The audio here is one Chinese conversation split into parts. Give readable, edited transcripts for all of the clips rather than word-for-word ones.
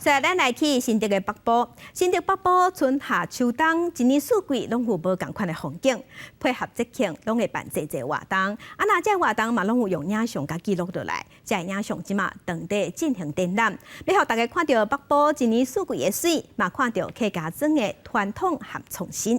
所以咱来去新竹的北部，新竹北部春夏秋冬一年四季拢有无共款的风景，配合节庆拢会办侪活动。那这活动嘛拢有用影像甲记录落来，这影像即嘛当地进行展览，要互大家看到北部一年四季的水，嘛看到客家庄的传统和创新。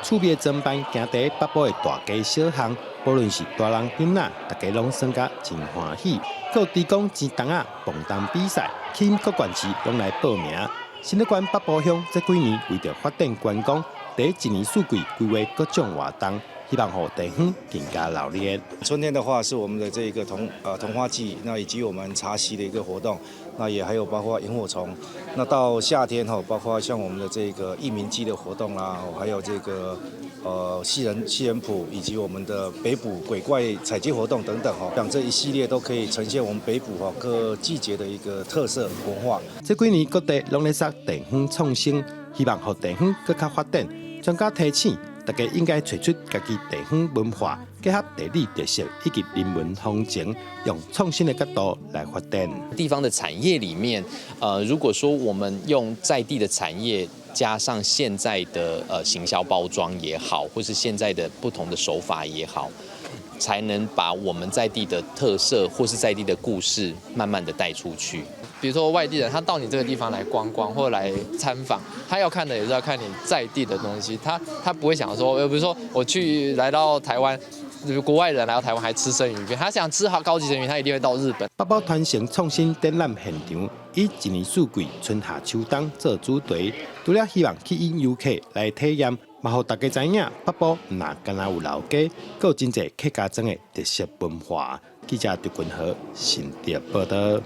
厝边装扮行在北部的大街小巷，不论是大人囡仔，大家拢算甲真欢喜。各提供钱筒仔、蹦动比赛，起各县市拢来报名。新竹县北部乡这几年为着发展观光，第一年四季规划各种活动，希望让地方更加热烈。春天的话是我们的这个桐花季，那以及我们茶席的一个活动，那也还有包括萤火虫。那到夏天包括像我们的这个艺民祭的活动啦，还有这个戏人谱，以及我们的北埔鬼怪采集活动等等像这一系列都可以呈现我们北埔各季节的一个特色文化。这几年各地拢在杀地方创新，希望让地方更加发展，专家提醒大家应该找出家己地方文化，结合地理特色以及人文风情，用创新的角度来发展。地方的产业里面，如果说我们用在地的产业，加上现在的行销包装也好，或是现在的不同的手法也好，才能把我们在地的特色或是在地的故事，慢慢的带出去。比如说外地人，他到你这个地方来观光或来参访，他要看的也是要看你在地的东西，他不会想说，比如说我来到台湾，国外人来到台湾还吃生鱼片，他想吃高级生鱼，他一定会到日本。北部团成创新展览现场，以一年四季春夏秋冬做主题，除了希望吸引游客来体验，嘛让大家知影北部唔那干那有老街，还有真侪客家庄的特色文化。记者刘君和新竹报道。